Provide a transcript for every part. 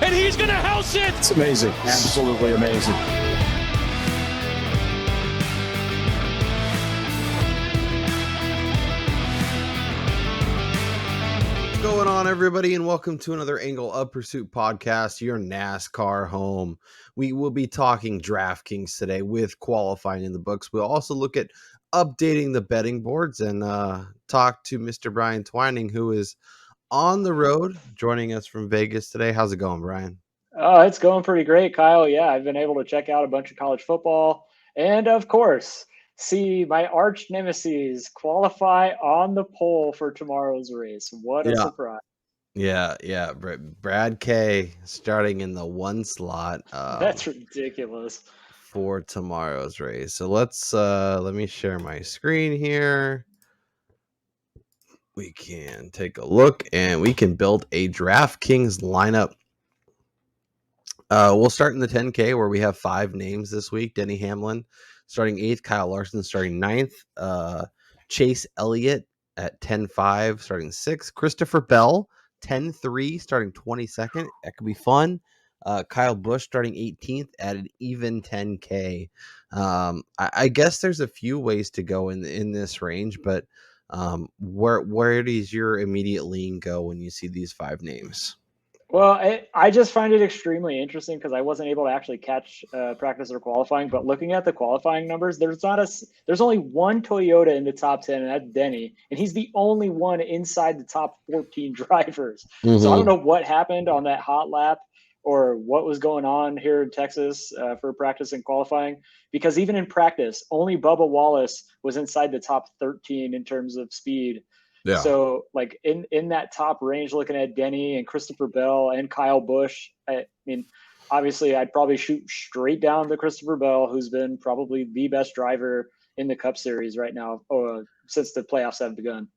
and he's going to house it. It's amazing. Absolutely amazing. What's going on, everybody, and welcome to another Angle of Pursuit podcast, your NASCAR home. We will be talking DraftKings today with qualifying in the books. We'll also look at updating the betting boards and talk to Mr. Brian Twining, who is on the road joining us from Vegas today. How's it going, Brian? Oh, it's going pretty great, Kyle. Yeah, I've been able to check out a bunch of college football and, of course, see my arch nemesis qualify on the pole for tomorrow's race. What a surprise. Yeah. Brad K starting in the one slot. That's ridiculous. For tomorrow's race. So let me share my screen here. We can take a look and we can build a DraftKings lineup. We'll start in the 10K where we have 5 names this week. Denny Hamlin starting 8th, Kyle Larson starting 9th, Chase Elliott at 10-5 starting 6th, Christopher Bell 10-3 starting 22nd. That could be fun. Kyle Busch starting 18th at an even 10K. I guess there's a few ways to go in this range, but where does your immediate lean go when you see these 5 names? Well, I just find it extremely interesting because I wasn't able to actually catch practice or qualifying. But looking at the qualifying numbers, there's only one Toyota in the top 10, and that's Denny, and he's the only one inside the top 14 drivers. Mm-hmm. So I don't know what happened on that hot lap or what was going on here in Texas for practice and qualifying, because even in practice, only Bubba Wallace was inside the top 13 in terms of speed. Yeah. So, like in that top range, looking at Denny and Christopher Bell and Kyle Busch, I mean, obviously, I'd probably shoot straight down to Christopher Bell, who's been probably the best driver in the Cup Series right now since the playoffs have begun.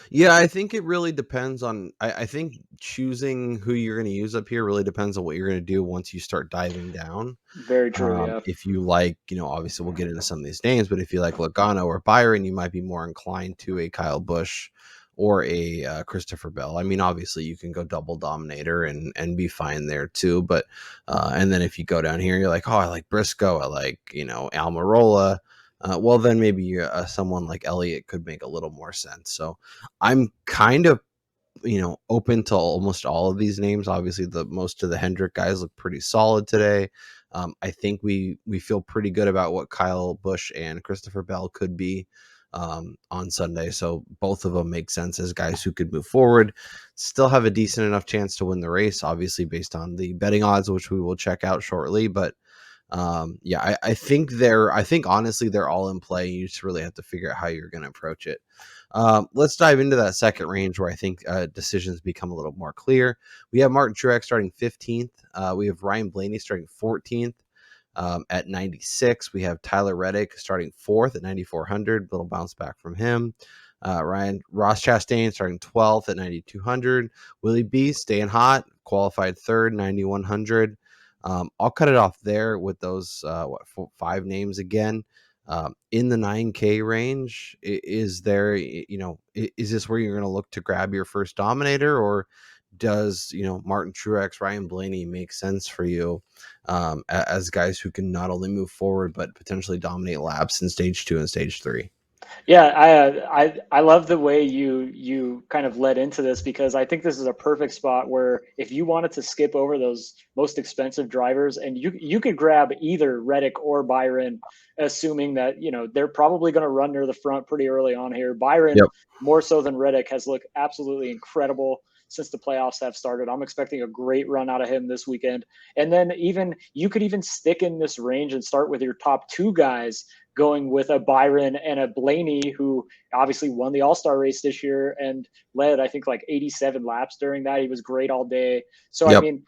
Yeah, I think it really depends on. I think choosing who you're going to use up here really depends on what you're going to do once you start diving down. Very true. Yeah. If you like, obviously we'll get into some of these names, but if you like Logano or Byron, you might be more inclined to a Kyle Busch or a Christopher Bell. I mean, obviously you can go double dominator and be fine there too. But and then if you go down here, you're like, oh, I like Briscoe, I like Almirola. Well, then maybe someone like Elliott could make a little more sense. So I'm kind of, open to almost all of these names. Obviously, most of the Hendrick guys look pretty solid today. I think we feel pretty good about what Kyle Busch and Christopher Bell could be on Sunday. So both of them make sense as guys who could move forward, still have a decent enough chance to win the race, obviously based on the betting odds, which we will check out shortly. But I think honestly they're all in play. You just really have to figure out how you're going to approach it. Let's dive into that second range where I think decisions become a little more clear. We have Martin Truex starting 15th. We have Ryan Blaney starting 14th at 96. We have Tyler Reddick starting 4th at 9,400. Little bounce back from him. Ross Chastain starting 12th at 9,200. Willie B staying hot, qualified 3rd, 9,100. I'll cut it off there with those 5 names again. In the 9K range, is there, is this where you're going to look to grab your first dominator, or does, Martin Truex, Ryan Blaney make sense for you as guys who can not only move forward, but potentially dominate laps in stage 2 and stage 3? Yeah, I love the way you kind of led into this, because I think this is a perfect spot where if you wanted to skip over those most expensive drivers, and you could grab either Reddick or Byron, assuming that they're probably going to run near the front pretty early on here. Byron, more so than Reddick, has looked absolutely incredible since the playoffs have started. I'm expecting a great run out of him this weekend. And then you could even stick in this range and start with your top 2 guys, going with a Byron and a Blaney, who obviously won the All-Star race this year and led, I think, like 87 laps during that. He was great all day. So, I mean,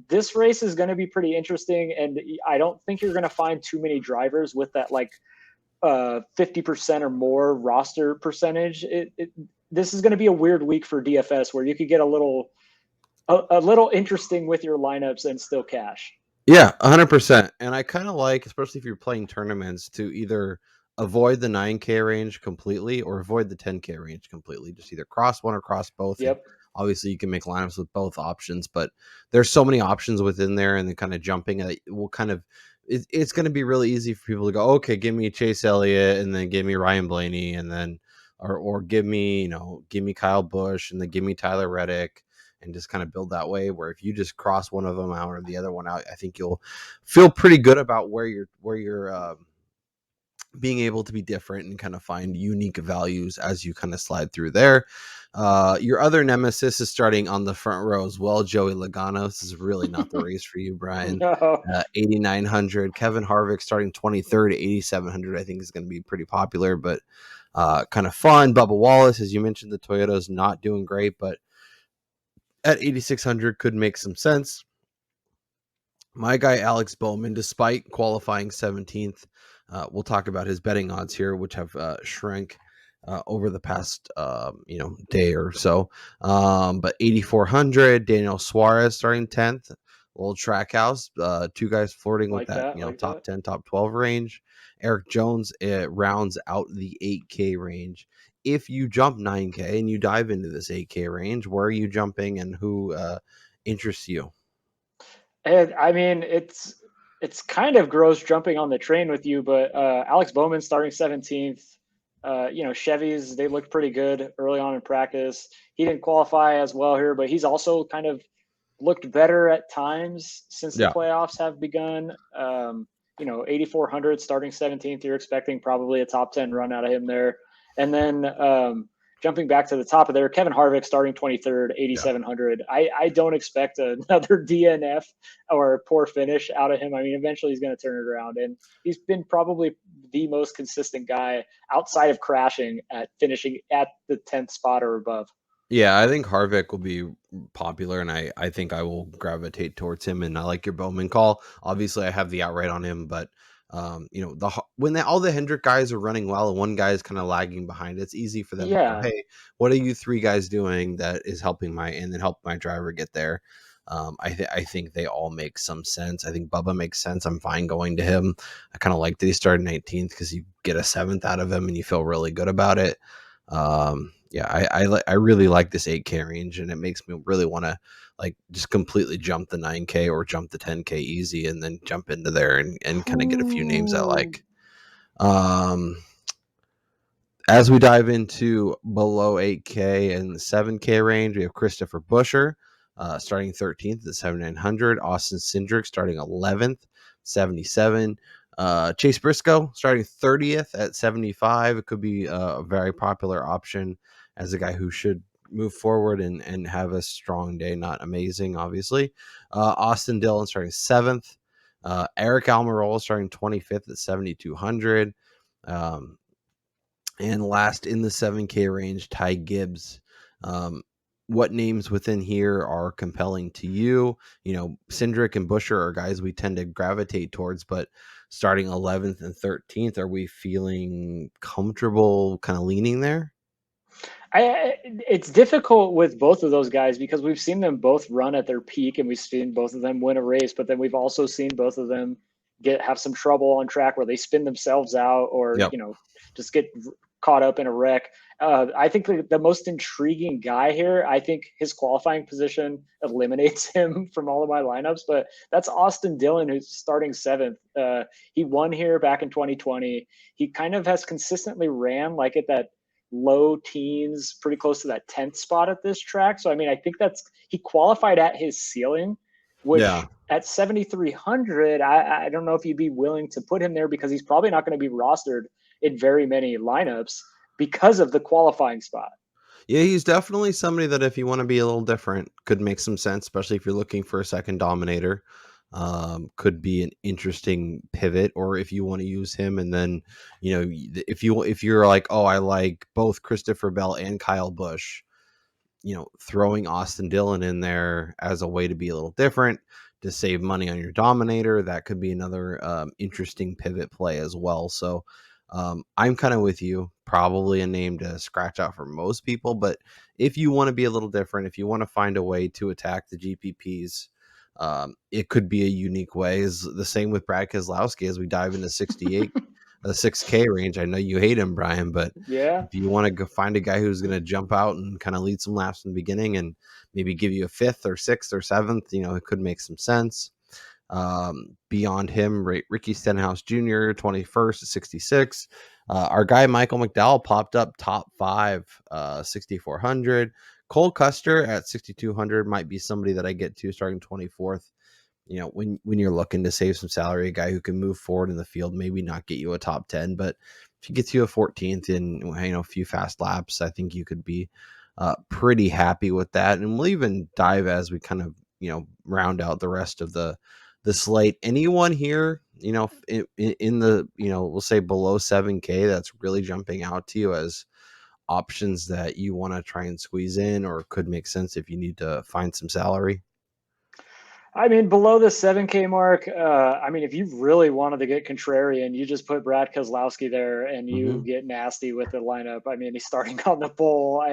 this race is going to be pretty interesting. And I don't think you're going to find too many drivers with that, 50% or more roster percentage. This is going to be a weird week for DFS where you could get a little interesting with your lineups and still cash. Yeah, 100%. And I kind of like, especially if you're playing tournaments, to either avoid the 9K range completely or avoid the 10K range completely. Just either cross one or cross both. Yep. Obviously, you can make lineups with both options, but there's so many options within there, and then kind of jumping it will kind of it's going to be really easy for people to go, okay, give me Chase Elliott, and then give me Ryan Blaney, and then or give me Kyle Busch, and then give me Tyler Reddick, and just kind of build that way. Where if you just cross one of them out or the other one out, I think you'll feel pretty good about where you're being able to be different and kind of find unique values as you kind of slide through there. Your other nemesis is starting on the front row as well. Joey Logano. This is really not the race for you, Brian. No. 8,900. Kevin Harvick starting 23rd, 8,700. I think is going to be pretty popular, but kind of fun. Bubba Wallace, as you mentioned, the Toyota's not doing great, but at 8,600 could make some sense. My guy Alex Bowman, despite qualifying 17th, we'll talk about his betting odds here, which have shrank over the past day or so. But 8,400. Daniel Suarez starting 10th. Little track house. Two guys flirting with that top 10, top 12 range. Eric Jones rounds out the 8K range. If you jump 9K and you dive into this 8K range, where are you jumping and who interests you? And I mean, it's kind of gross jumping on the train with you, but Alex Bowman starting 17th. Chevys, they looked pretty good early on in practice. He didn't qualify as well here, but he's also kind of looked better at times since the playoffs have begun. 8,400 starting 17th. You're expecting probably a top 10 run out of him there. And then jumping back to the top of there, Kevin Harvick starting 23rd, 8,700. I don't expect another DNF or poor finish out of him. I mean, eventually he's going to turn it around. And he's been probably the most consistent guy outside of crashing at finishing at the 10th spot or above. Yeah, I think Harvick will be popular, and I think I will gravitate towards him. And I like your Bowman call. Obviously, I have the outright on him, but when all the Hendrick guys are running well and one guy is kind of lagging behind, it's easy for them to go, hey, what are you three guys doing that is helping help my driver get there? I think they all make some sense. I think Bubba makes sense. I'm fine going to him. I kind of like that he started 19th because you get a 7th out of him and you feel really good about it. I really like this 8K range, and it makes me really want to just completely jump the 9K or jump the 10K easy and then jump into there and kind of get a few names I like. As we dive into below 8K and the 7K range, we have Christopher Buescher starting 13th at 7,900. Austin Cindric starting 11th, 77. Chase Briscoe starting 30th at 75. It could be a very popular option as a guy who should move forward and have a strong day. Not amazing, obviously. Austin Dillon starting 7th. Eric Almirola starting 25th at 7,200. And last in the 7K range, Ty Gibbs. What names within here are compelling to you? Cindric and Buescher are guys we tend to gravitate towards, but starting 11th and 13th, are we feeling comfortable kind of leaning there? It's difficult with both of those guys because we've seen them both run at their peak and we've seen both of them win a race, but then we've also seen both of them have some trouble on track where they spin themselves out or just get caught up in a wreck. I think the most intriguing guy here, I think his qualifying position eliminates him from all of my lineups, but that's Austin Dillon, who's starting 7th. He won here back in 2020. He kind of has consistently ran like at that low teens, pretty close to that 10th spot at this track. So, I mean, I think he qualified at his ceiling, which at 7,300, I don't know if you'd be willing to put him there because he's probably not going to be rostered in very many lineups because of the qualifying spot. Yeah, he's definitely somebody that if you want to be a little different could make some sense, especially if you're looking for a second dominator. Could be an interesting pivot, or if you want to use him and then if you're like, oh, I like both Christopher Bell and Kyle Busch, throwing Austin Dillon in there as a way to be a little different to save money on your dominator, that could be another interesting pivot play as well. So I'm kind of with you, probably a name to scratch out for most people, but if you want to be a little different, if you want to find a way to attack the GPPs, it could be a unique way. Is the same with Brad Keselowski as we dive into 68. the 6K range. I know you hate him, Brian, but Yeah. if you want to go find a guy who's going to jump out and kind of lead some laps in the beginning and maybe give you a 5th or 6th or 7th, it could make some sense. Beyond him, Ricky Stenhouse Jr., 21st at 66. Our guy Michael McDowell popped up top 5, 6,400. Cole Custer at 6,200 might be somebody that I get to starting 24th. When you're looking to save some salary, a guy who can move forward in the field, maybe not get you a top 10, but if he gets you a 14th in a few fast laps, I think you could be pretty happy with that. And we'll even dive as we kind of round out the rest of the slate. Anyone here in the we'll say below 7K that's really jumping out to you as options that you want to try and squeeze in or could make sense if you need to find some salary? I mean, below the 7K mark, if you really wanted to get contrarian, you just put Brad Keselowski there and you get nasty with the lineup. I mean, he's starting on the pole.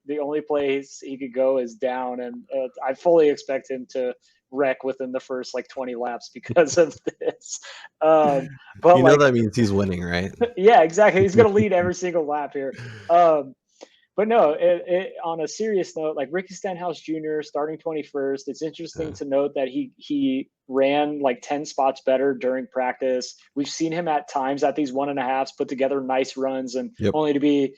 The only place he could go is down, and I fully expect him to wreck within the first 20 laps because of this. But that means he's winning, right? Yeah, exactly. He's going to lead every single lap here. But no, on a serious note, like Ricky Stenhouse Jr. starting 21st, it's interesting to note that he ran 10 spots better during practice. We've seen him at times at these 1.5s put together nice runs and only to be,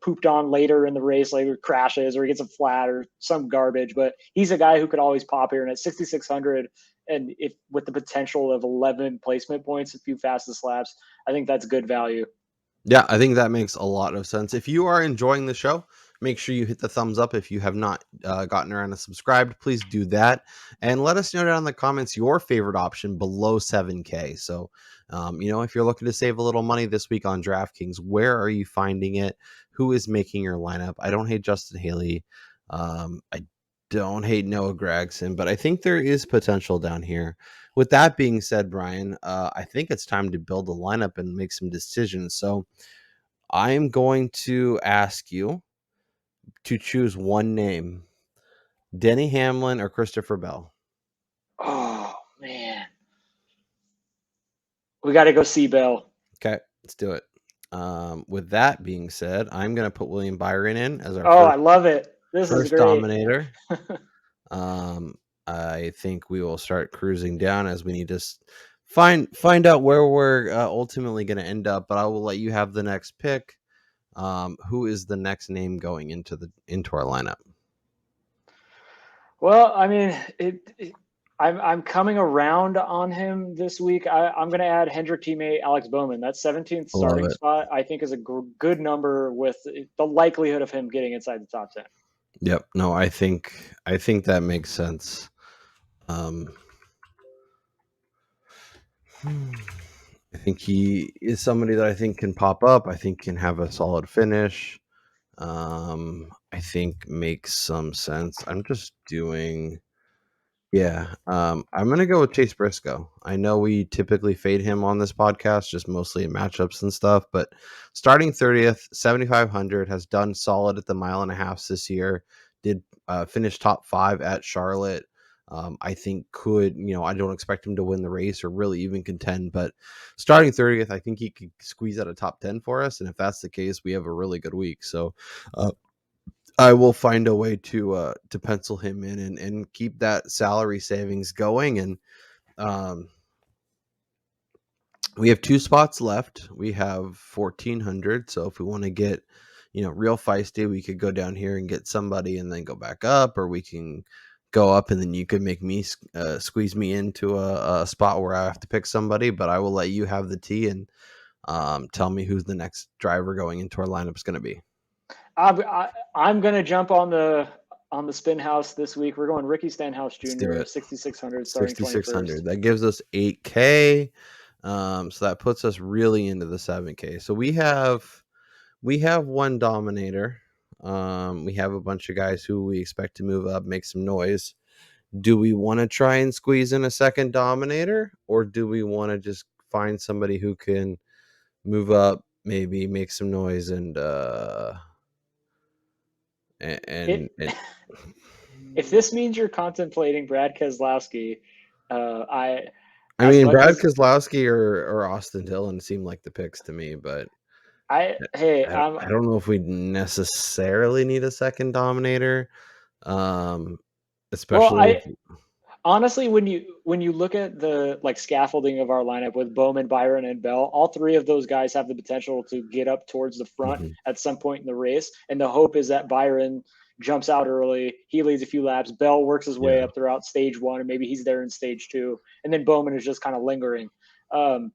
pooped on later in the race, like crashes or he gets a flat or some garbage. But he's a guy who could always pop here. And at 6,600, and if with the potential of 11 placement points, a few fastest laps, I think that's good value. Yeah, I think that makes a lot of sense. If you are enjoying the show, make sure you hit the thumbs up. If you have not gotten around to subscribed, please do that. And let us know down in the comments your favorite option below 7K. So, if you're looking to save a little money this week on DraftKings, where are you finding it? Who is making your lineup? I don't hate Justin Haley. I don't hate Noah Gragson, but I think there is potential down here. With that being said, Brian, I think it's time to build a lineup and make some decisions. So I'm going to ask you to choose one name, Denny Hamlin or Christopher Bell. Oh, man. We got to go see Bell. Okay, let's do it. With that being said, I'm going to put William Byron in as our I love it. This is great. Dominator. I think we will start cruising down as we need to find out where we're ultimately going to end up. But I will let you have the next pick. Who is the next name going into our lineup? Well, I mean, I'm coming around on him this week. I'm going to add Hendrick teammate Alex Bowman. That 17th starting spot, I think, is a good number with the likelihood of him getting inside the top 10. Yep. No, I think that makes sense. I think he is somebody that I think can pop up. I think can have a solid finish. I think makes some sense. I'm just doing. Yeah, I'm going to go with Chase Briscoe. I know we typically fade him on this podcast, just mostly in matchups and stuff, but starting 30th, 7,500, has done solid at the 1.5 this year, did finish top 5 at Charlotte. I think I don't expect him to win the race or really even contend, but starting 30th, I think he could squeeze out a top 10 for us. And if that's the case, we have a really good week. So, I will find a way to pencil him in and keep that salary savings going. And we have 2 spots left. We have 1,400. So if we want to get, real feisty, we could go down here and get somebody and then go back up, or we can go up and then you could make me squeeze me into a spot where I have to pick somebody. But I will let you have the tea and tell me who's the next driver going into our lineup is going to be. I'm going to jump on the spin house this week. We're going Ricky Stenhouse Jr. 6,600 starting 6,600. That gives us 8K. So that puts us really into the 7K. So we have one dominator. We have a bunch of guys who we expect to move up, make some noise. Do we want to try and squeeze in a second dominator, or do we want to just find somebody who can move up, maybe make some noise and if this means you're contemplating Brad Keselowski, I as mean, much Brad as Keselowski or Austin Dillon seem like the picks to me, but hey, I don't know if we necessarily need a second dominator, um, well, especially if, honestly, when you look at the like scaffolding of our lineup with Bowman, Byron, and Bell, all three of those guys have the potential to get up towards the front Mhm. at some point in the race. And the hope is that Byron jumps out early, he leads a few laps, Bell works his way Yeah. up throughout stage one, and maybe he's there in stage two, and then Bowman is just kind of lingering. Um,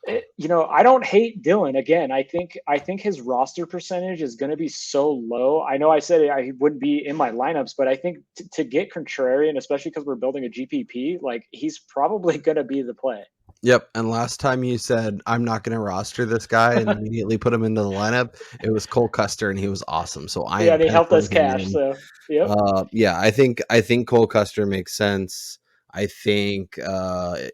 I don't hate Dylan. Again, I think his roster percentage is going to be so low. I know I said I wouldn't be in my lineups, but I think to get contrarian, especially because we're building a GPP, like he's probably going to be the play. Yep. And last time you said I'm not going to roster this guy and immediately put him into the lineup, it was Cole Custer, and he was awesome. So I Yeah, am and he helped us penciling him cash. in. So yep. Yeah, I think Cole Custer makes sense. I think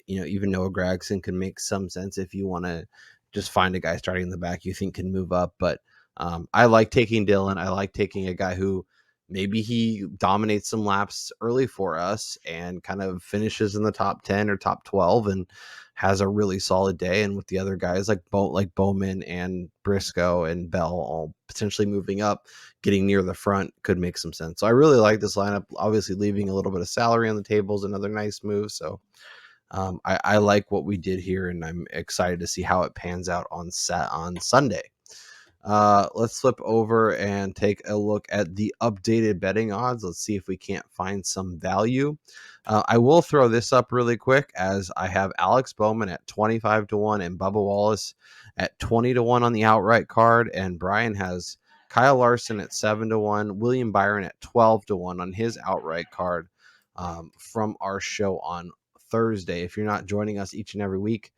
even Noah Gragson can make some sense if you want to just find a guy starting in the back you think can move up. But I like taking Dylan. I like taking a guy who maybe he dominates some laps early for us and kind of finishes in the top 10 or top 12 and has a really solid day. And with the other guys like Bowman and Briscoe and Bell all potentially moving up, getting near the front could make some sense. So I really like this lineup. Obviously, leaving a little bit of salary on the table is another nice move. So I like what we did here, and I'm excited to see how it pans out on Sunday. Let's flip over and take a look at the updated betting odds. Let's see if we can't find some value. I will throw this up really quick as I have Alex Bowman at 25-1 and Bubba Wallace at 20-1 on the outright card. And Brian has Kyle Larson at 7-1, William Byron at 12-1 on his outright card from our show on Thursday. If you're not joining us each and every week,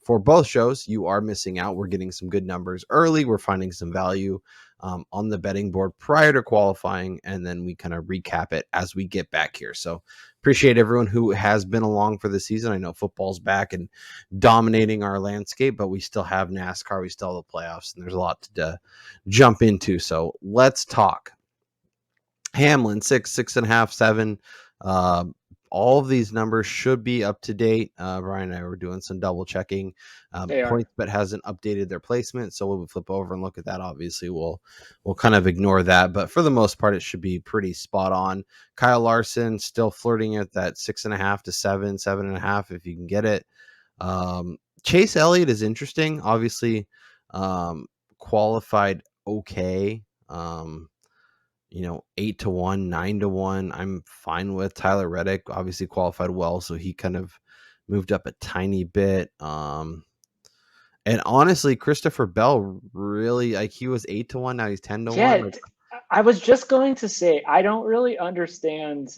for both shows, you are missing out. We're getting some good numbers early. We're finding some value on the betting board prior to qualifying, and then we kind of recap it as we get back here. So appreciate everyone who has been along for the season. I know football's back and dominating our landscape, but we still have NASCAR, we still have the playoffs, and there's a lot to jump into. So let's talk. Hamlin 6.5, 7. All of these numbers should be up to date. Brian and I were doing some double checking. They are. PointsBet hasn't updated their placement, so we'll flip over and look at that. Obviously, we'll kind of ignore that, but for the most part, it should be pretty spot on. Kyle Larson still flirting at that 6.5 to 7, 7.5 if you can get it. Chase Elliott is interesting. Obviously, qualified okay. 8-1, 9-1. I'm fine with Tyler Reddick. Obviously qualified well, so he kind of moved up a tiny bit. And honestly, Christopher Bell really like he was 8-1. Now he's 10-1. Yeah, Like, I was just going to say I don't really understand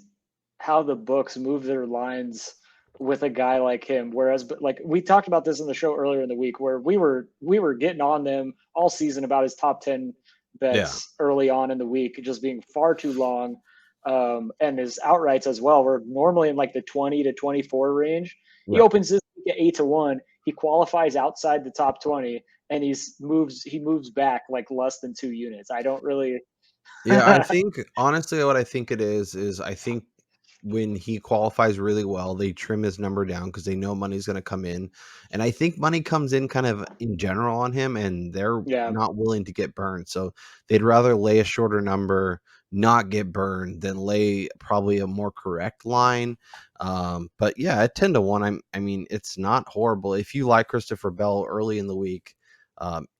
how the books move their lines with a guy like him. Whereas, but like we talked about this in the show earlier in the week, where we were getting on them all season about his top 10 yeah, bets early on in the week just being far too long, and his outrights as well were normally in like the 20 to 24 range. He right. opens this week at 8-1. He qualifies outside the top 20, and he moves back like less than 2 units. I don't really. Yeah, I think honestly what I think it is I think when he qualifies really well, they trim his number down because they know money's going to come in. And I think money comes in kind of in general on him, and they're Yeah. not willing to get burned. So they'd rather lay a shorter number, not get burned, than lay probably a more correct line. But yeah, at 10-1, I mean, it's not horrible. If you like Christopher Bell early in the week,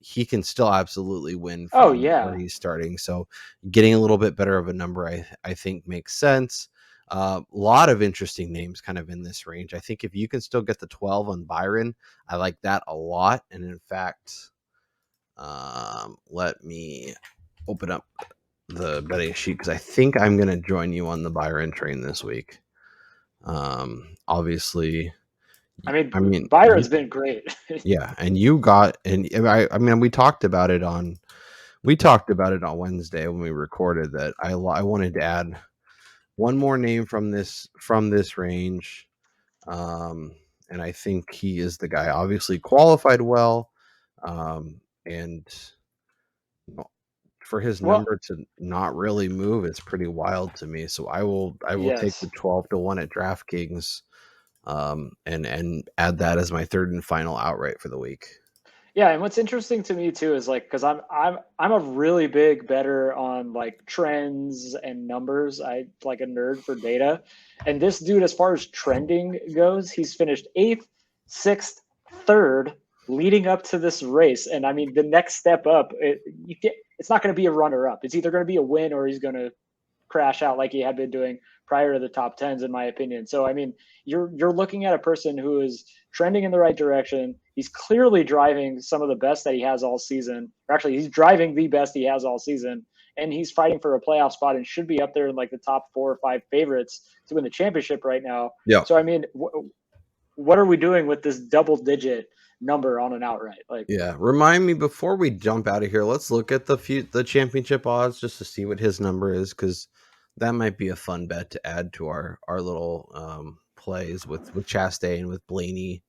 he can still absolutely win Oh from where yeah. he's starting. So getting a little bit better of a number, I think makes sense. A lot of interesting names kind of in this range. I think if you can still get the 12 on Byron, I like that a lot. And in fact, let me open up the betting sheet because I think I'm going to join you on the Byron train this week. Obviously, I mean, I mean, Byron's been great. yeah, and you got, and I mean, we talked about it on Wednesday when we recorded that I wanted to add one more name from this range, and I think he is the guy. Obviously qualified well, and for his Well, number to not really move, it's pretty wild to me. So I will take yes. the 12-1 at DraftKings and add that as my third and final outright for the week. Yeah, and what's interesting to me too is like because I'm a really big better on like trends and numbers. I like a nerd for data, and this dude, as far as trending goes, he's finished 8th, 6th, 3rd, leading up to this race. And I mean, the next step up, it's not going to be a runner up. It's either going to be a win or he's going to crash out like he had been doing prior to the top 10s, in my opinion. So I mean, you're looking at a person who is trending in the right direction. He's clearly driving some of the best that he has all season. Or actually, he's driving the best he has all season, and he's fighting for a playoff spot and should be up there in like the top 4 or 5 favorites to win the championship right now. Yeah. So I mean, what are we doing with this double-digit number on an outright? Like, yeah, remind me before we jump out of here. Let's look at the championship odds just to see what his number is, because that might be a fun bet to add to our little plays with Chastain and with Blaney.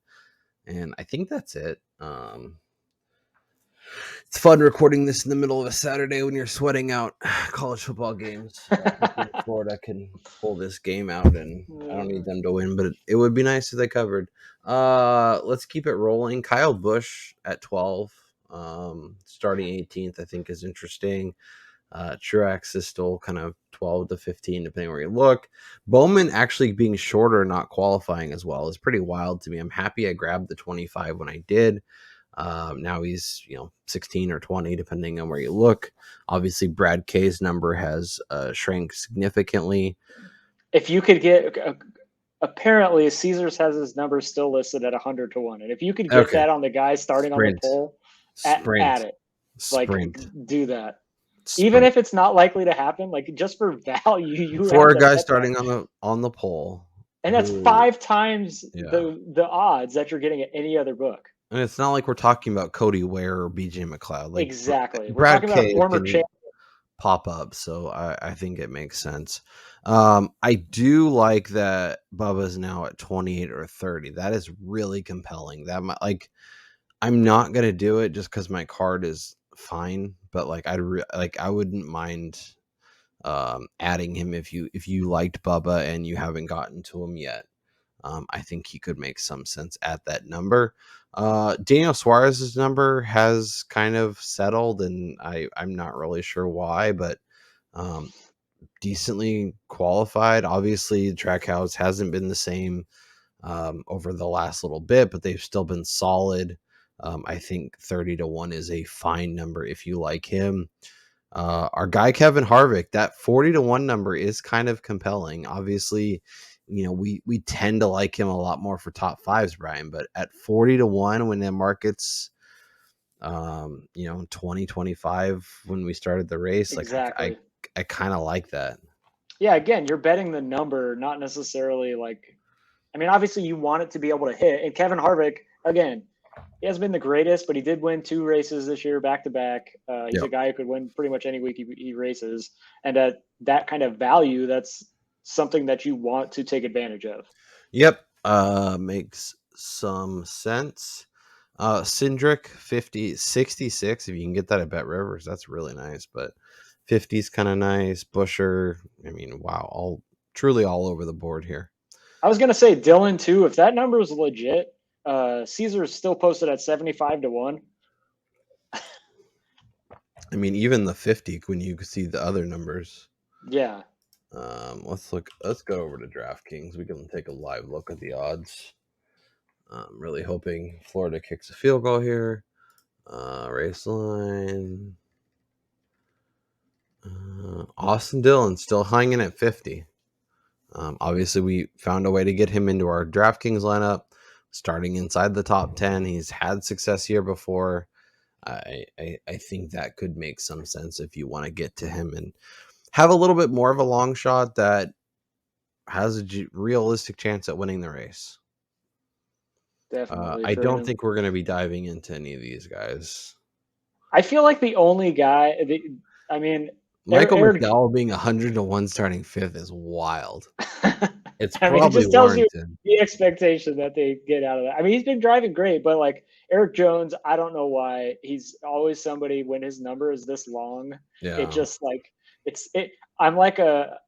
And I think that's it. It's fun recording this in the middle of a Saturday when you're sweating out college football games. Hopefully Florida can pull this game out, and I don't need them to win, but it would be nice if they covered. Let's keep it rolling. Kyle Busch at 12, starting 18th, I think is interesting. Truex is still kind of 12 to 15, depending where you look. Bowman actually being shorter, not qualifying as well, is pretty wild to me. I'm happy I grabbed the 25 when I did. Now he's 16 or 20, depending on where you look. Obviously, Brad K's number has shrank significantly. If you could get, apparently Caesars has his number still listed at 100 to 1, and if you could get that on the guy starting on the pole, at it, like do that. Even if it's not likely to happen, like just for value, for a guy starting on the pole, and that's 5 times the odds that you're getting at any other book. And it's not like we're talking about Cody Ware or BJ McLeod. Like, exactly, we're talking about a former champion pop up, so I think it makes sense. I do like that Bubba's now at 28 or 30. That is really compelling. That might, like, I'm not gonna do it just because my card is fine, but like I wouldn't mind adding him if you liked Bubba and you haven't gotten to him yet. I think he could make some sense at that number. Daniel Suarez's number has kind of settled, and I'm not really sure why, but decently qualified. Obviously, Trackhouse hasn't been the same over the last little bit, but they've still been solid. I think 30 to 1 is a fine number if you like him. Our guy Kevin Harvick, that 40 to 1 number is kind of compelling. Obviously, we tend to like him a lot more for top 5s, Brian, but at 40 to 1 when the market's 20, 25 when we started the race, exactly. like I kind of like that. Yeah, again, you're betting the number, not necessarily like, I mean, obviously you want it to be able to hit. And Kevin Harvick, again, he hasn't been the greatest, but he did win 2 races this year back to back. He's a guy who could win pretty much any week he races. And at that kind of value, that's something that you want to take advantage of. Yep. Makes some sense. Cindric 66. If you can get that at Bet Rivers, that's really nice. But 50 is kind of nice. Busher, I mean, wow, truly all over the board here. I was gonna say Dylan too. If that number is legit, Caesar is still posted at 75 to 1. I mean, even the 50 when you see the other numbers. Yeah. Let's go over to DraftKings. We can take a live look at the odds. I'm really hoping Florida kicks a field goal here. Race line. Austin Dillon still hanging at 50. Obviously, we found a way to get him into our DraftKings lineup, starting inside the top 10. He's had success here before. I think that could make some sense if you want to get to him and have a little bit more of a long shot that has a realistic chance at winning the race. Definitely. I don't think we're going to be diving into any of these guys. I feel like the only guy, Michael McDowell being 100 to 1 starting 5th is wild. It's probably it just tells warranted. you the expectation that they get out of that. I mean, he's been driving great, but like Eric Jones, I don't know why he's always somebody when his number is this long. Yeah. It just like I'm like a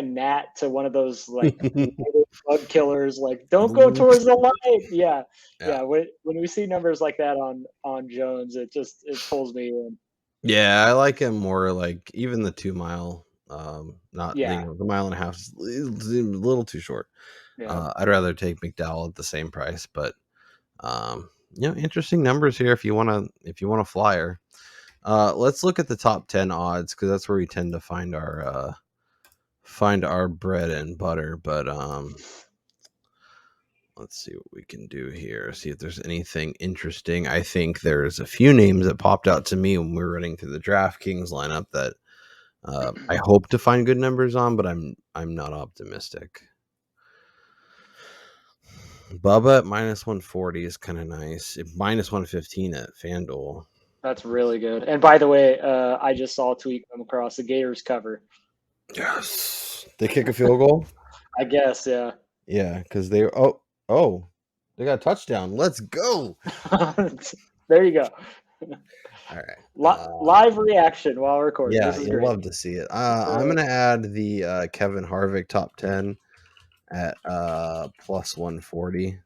gnat to one of those like bug killers. Like, don't go towards the light. Yeah. When we see numbers like that on Jones, it pulls me in. Yeah, I like him more like even the 2 mile. Not Yeah. the mile and a half is a little too short. Yeah. I'd rather take McDowell at the same price, but interesting numbers here if you want a flyer. Let's look at the top 10 odds because that's where we tend to find our bread and butter. But let's see what we can do here. See if there's anything interesting. I think there's a few names that popped out to me when we were running through the DraftKings lineup that I hope to find good numbers on, but I'm not optimistic. Bubba at minus 140 is kind of nice. Minus 115 at FanDuel. That's really good. And by the way, I just saw a tweet come across. The Gators cover. Yes. They kick a field goal? I guess, yeah. Yeah, because they they got a touchdown. Let's go. There you go. All right. Live reaction while recording. Yeah, This is you'll great. love to see it. I'm gonna add the Kevin Harvick top 10 at plus 140.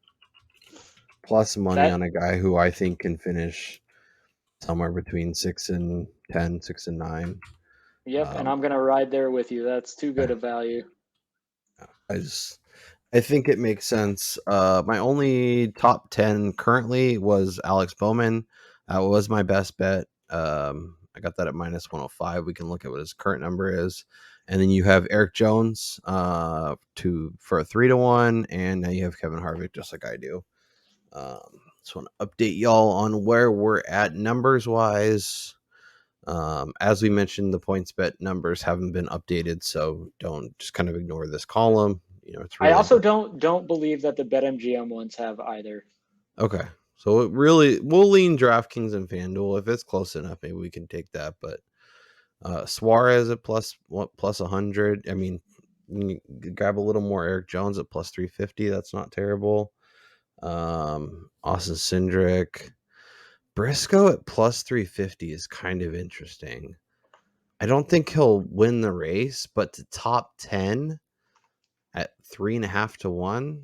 Plus money on a guy who I think can finish somewhere between 6 and 10, 6 and 9. Yep, and I'm gonna ride there with you. That's too good a value. I think it makes sense. My only top 10 currently was Alex Bowman. That was my best bet. I got that at minus 105. We can look at what his current number is. And then you have Eric Jones for a 3-1. And now you have Kevin Harvick, just like I do. Just want to update y'all on where we're at numbers wise. As we mentioned, the points bet numbers haven't been updated, so don't just kind of ignore this column. It's really I also don't believe that the BetMGM ones have either. okay. So we'll lean DraftKings and FanDuel. If it's close enough, maybe we can take that. But Suarez at plus 100. I mean, you grab a little more Eric Jones at plus 350. That's not terrible. Austin Cindric. Briscoe at plus 350 is kind of interesting. I don't think he'll win the race, but the top 10 at 3.5 to 1,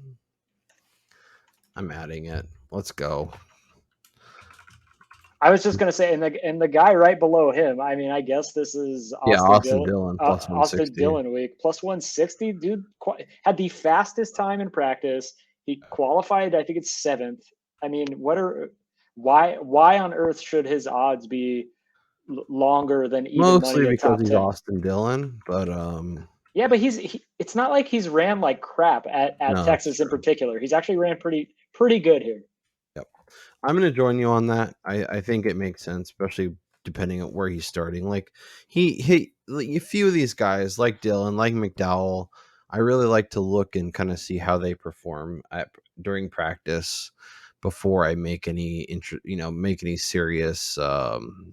I'm adding it. Let's go. I was just gonna say, and the guy right below him. I mean, I guess this is Austin Dillon plus 160. Austin Dillon week plus 160. Dude had the fastest time in practice. He qualified. I think it's 7th. I mean, why on earth should his odds be longer than even Mostly money at because top he's 10? Austin Dillon, but yeah, but it's not like he's ran like crap at Texas in particular. He's actually ran pretty good here. Yep. I'm going to join you on that. I think it makes sense, especially depending on where he's starting. Like he a few of these guys like Dillon, like McDowell, I really like to look and kind of see how they perform during practice before I make any serious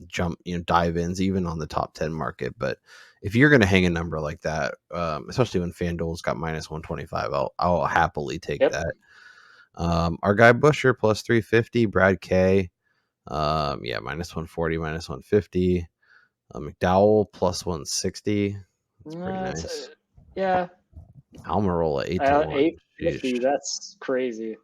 jump, dive ins, even on the top 10 market. But if you're going to hang a number like that, especially when FanDuel's got minus 125, I'll happily take that. Our guy Busher plus 350, Brad K. Minus 140, minus 150. McDowell plus 160. That's pretty nice. Yeah. Almirola 8 to 1. 850. That's crazy.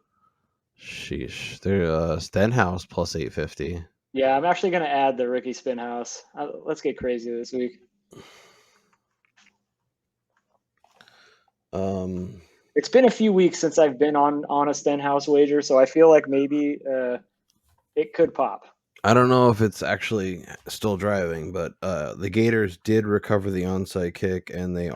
Sheesh. They're Stenhouse plus 850. Yeah, I'm actually going to add the Ricky Spinhouse. Let's get crazy this week. It's been a few weeks since I've been on a Stenhouse wager, so I feel like maybe it could pop. I don't know if it's actually still driving, but the Gators did recover the onside kick, and they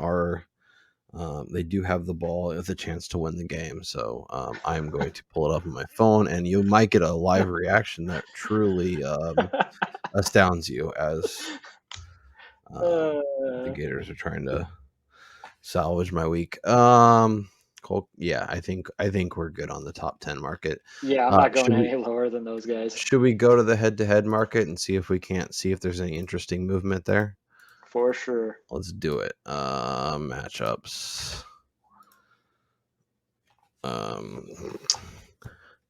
do have the ball with a chance to win the game. So I'm going to pull it up on my phone, and you might get a live reaction that truly astounds you as the Gators are trying to salvage my week. Cool. Yeah, I think we're good on the top 10 market. Yeah, I'm not going any lower than those guys. Should we go to the head-to-head market and see if there's any interesting movement there? For sure. Let's do it. Matchups.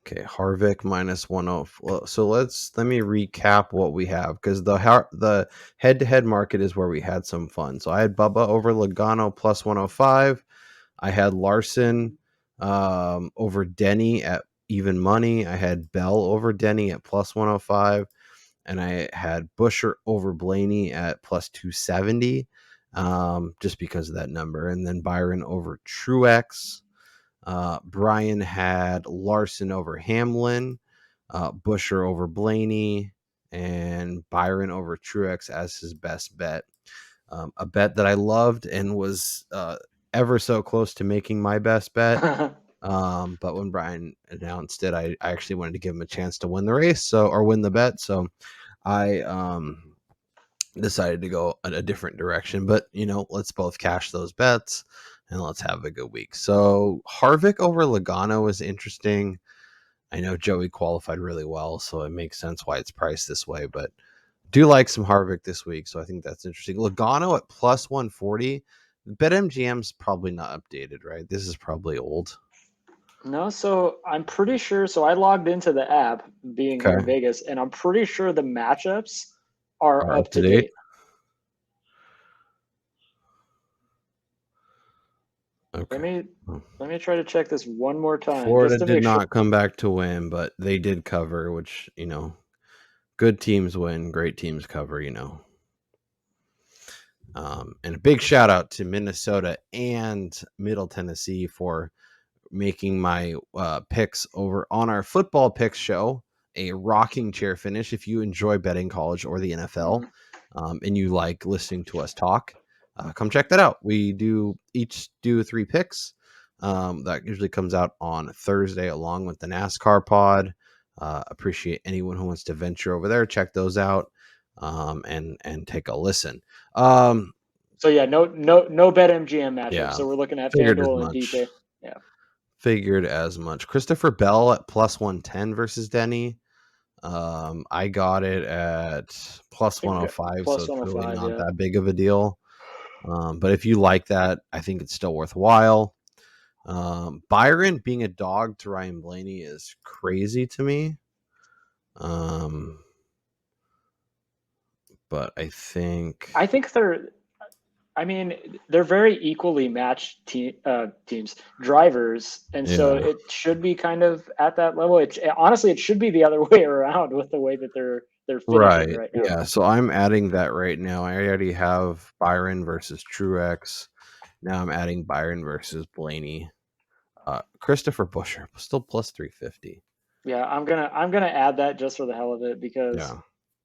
Okay, Harvick minus 104. So let me recap what we have, because the head-to-head market is where we had some fun. So I had Bubba over Logano plus 105. I had Larson over Denny at even money. I had Bell over Denny at plus 105. And I had Busher over Blaney at plus 270, just because of that number. And then Byron over Truex. Brian had Larson over Hamlin, Busher over Blaney, and Byron over Truex as his best bet. A bet that I loved and was ever so close to making my best bet. But when Brian announced it, I actually wanted to give him a chance to win the race, or win the bet. So I decided to go a different direction. But let's both cash those bets and let's have a good week. So Harvick over Logano is interesting. I know Joey qualified really well, so it makes sense why it's priced this way, but do like some Harvick this week, so I think that's interesting. Logano at plus 140. BetMGM's probably not updated, right? This is probably old. No, so I'm pretty sure. So I logged into the app, being here in Vegas, and I'm pretty sure the matchups are up to date. Okay. Let me try to check this one more time. Florida just to did make not come back to win, but they did cover, which, good teams win, great teams cover, And a big shout out to Minnesota and Middle Tennessee for making my picks over on our football picks show a rocking chair finish. If you enjoy betting college or the NFL, and you like listening to us talk, come check that out. We each do 3 picks. That usually comes out on Thursday along with the NASCAR pod. Appreciate anyone who wants to venture over there. Check those out, and take a listen. So yeah, no BetMGM matchup. Yeah, so we're looking at figured as FanDuel and much. DK. Yeah. Figured as much. Christopher Bell at plus 110 versus Denny. I got it at plus 105, plus so it's really 105, not yeah. that big of a deal. But if you like that, I think it's still worthwhile. Byron being a dog to Ryan Blaney is crazy to me. But I think they're very equally matched teams, drivers, and so it should be kind of at that level. Honestly, it should be the other way around with the way that they're finishing right now. Yeah, so I'm adding that right now. I already have Byron versus Truex. Now I'm adding Byron versus Blaney. Christopher Busher still plus 350. Yeah, I'm gonna add that just for the hell of it, because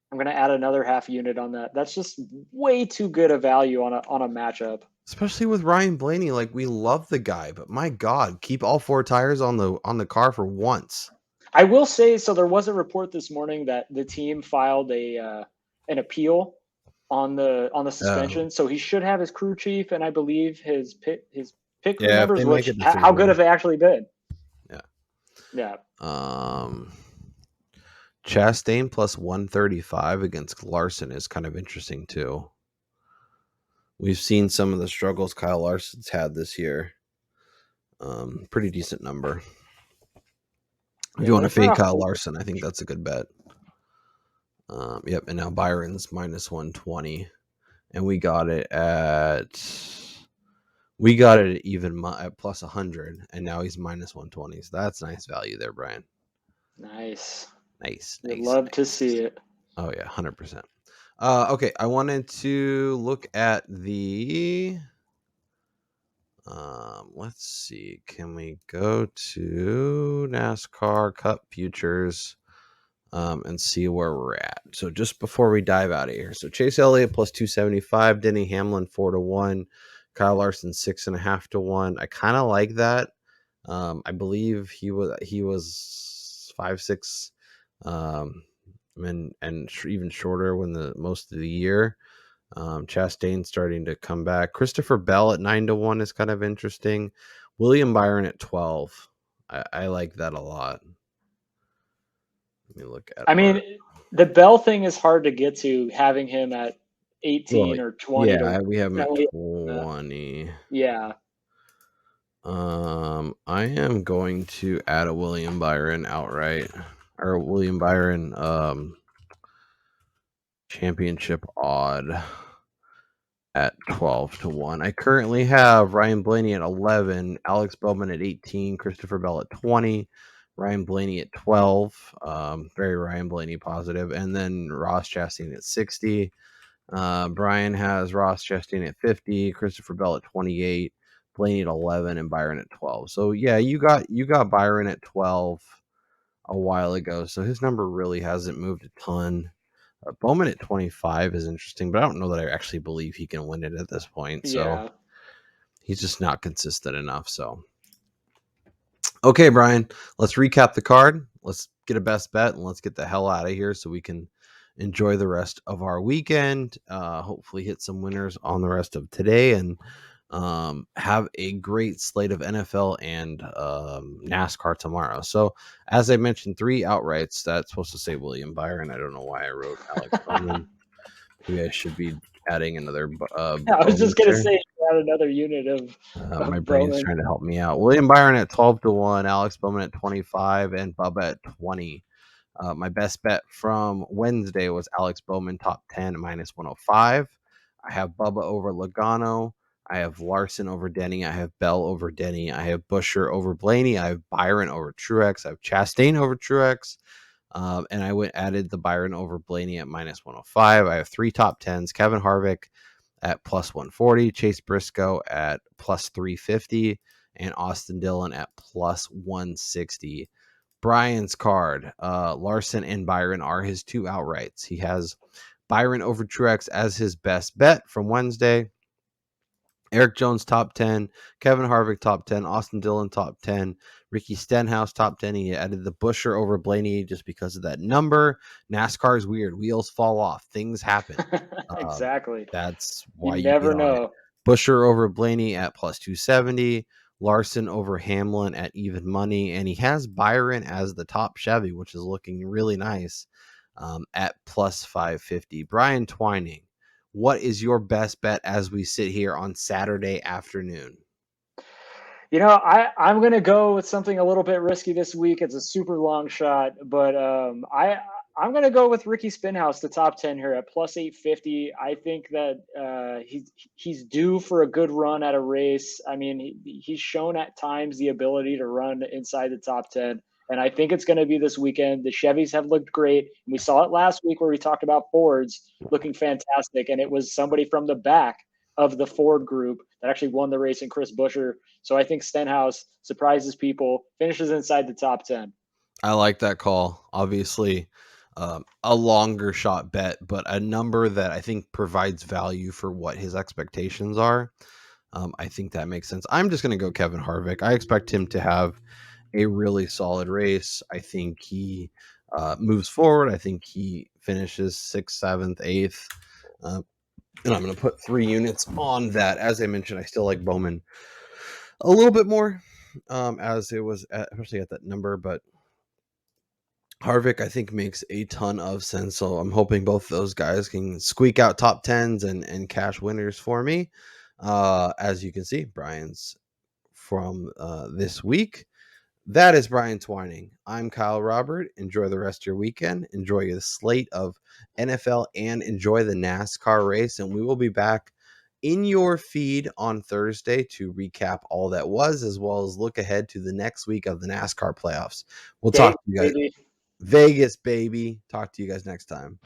I'm gonna add another half unit on that. That's just way too good a value on a matchup. Especially with Ryan Blaney, like, we love the guy, but my God, keep all 4 tires on the car for once. I will say, so there was a report this morning that the team filed an appeal on the suspension. So he should have his crew chief and I believe his pit crew members. Which how good have they actually been? Yeah. Chastain plus 135 against Larson is kind of interesting too. We've seen some of the struggles Kyle Larson's had this year. Pretty decent number. If you want to fade Kyle Larson, I think that's a good bet. Yep, and now Byron's minus 120, and we got it at even at plus 100, and now he's minus 120. So that's nice value there, Brian. Nice. I'd love to see it. Oh yeah, 100%. Okay, I wanted to look at the. Let's see. Can we go to NASCAR Cup Futures and see where we're at? So just before we dive out of here, so Chase Elliott plus 275, Denny Hamlin 4-1, Kyle Larson 6.5 to 1. I kind of like that. I believe he was 5'6", and even shorter when the most of the year. Chastain starting to come back. Christopher Bell at 9-1 is kind of interesting. William Byron at 12. I like that a lot. Let me look at. The Bell thing is hard to get to, having him at 18 or 20. Yeah, we have him at 20. Yeah. I am going to add a William Byron outright, or William Byron championship odd at 12-1. I currently have Ryan Blaney at 11, Alex Bowman at 18, Christopher Bell at 20, Ryan Blaney at 12, very Ryan Blaney positive, and then Ross Chastain at 60. Brian has Ross Chastain at 50, Christopher Bell at 28, Blaney at 11, and Byron at 12. So yeah, you got Byron at 12 a while ago, so his number really hasn't moved a ton. Bowman at 25 is interesting, but I don't know that I actually believe he can win it at this point. So he's just not consistent enough. So, okay, Brian, let's recap the card. Let's get a best bet and let's get the hell out of here so we can enjoy the rest of our weekend. Hopefully hit some winners on the rest of today and have a great slate of NFL and NASCAR tomorrow. So, as I mentioned, 3 outrights. That's supposed to say William Byron. I don't know why I wrote Alex Bowman. Maybe I should be adding another. I was just gonna say add another unit of my brain's Bowman. trying to help me out. William Byron at 12-1, Alex Bowman at 25, and Bubba at 20. My best bet from Wednesday was Alex Bowman top 10 -105. I have Bubba over Logano. I have Larson over Denny. I have Bell over Denny. I have Busher over Blaney. I have Byron over Truex. I have Chastain over Truex. And I added the Byron over Blaney at -105. I have 3 top 10s. Kevin Harvick at +140. Chase Briscoe at +350. And Austin Dillon at +160. Brian's card, Larson and Byron are his 2 outrights. He has Byron over Truex as his best bet from Wednesday. Eric Jones top 10, Kevin Harvick top 10, Austin Dillon top 10, Ricky Stenhouse top 10. He added the Busher over Blaney just because of that number. NASCAR is weird. Wheels fall off. Things happen. Exactly. That's why you you never get on it. know. Busher over Blaney at +270. Larson over Hamlin at even money. And he has Byron as the top Chevy, which is looking really nice at +550. Brian Twining, what is your best bet as we sit here on Saturday afternoon? I'm going to go with something a little bit risky this week. It's a super long shot, but I'm going to go with Ricky Stenhouse, the top 10 here at +850. I think that he's due for a good run at a race. I mean, he's shown at times the ability to run inside the top 10. And I think it's going to be this weekend. The Chevys have looked great. We saw it last week where we talked about Fords looking fantastic. And it was somebody from the back of the Ford group that actually won the race in Chris Buescher. So I think Stenhouse surprises people, finishes inside the top 10. I like that call. Obviously, a longer shot bet, but a number that I think provides value for what his expectations are. I think that makes sense. I'm just going to go Kevin Harvick. I expect him to have a really solid race. I think he moves forward. I think he finishes 6th, 7th, 8th. And I'm going to put 3 units on that. As I mentioned, I still like Bowman a little bit more, as it was especially at that number. But Harvick, I think, makes a ton of sense. So I'm hoping both those guys can squeak out top 10s and cash winners for me. As you can see, Brian's from this week. That is Brian Twining. I'm Kyle Robert. Enjoy the rest of your weekend. Enjoy the slate of NFL and enjoy the NASCAR race. And we will be back in your feed on Thursday to recap all that was, as well as look ahead to the next week of the NASCAR playoffs. We'll talk to you guys. Baby. Vegas, baby. Talk to you guys next time.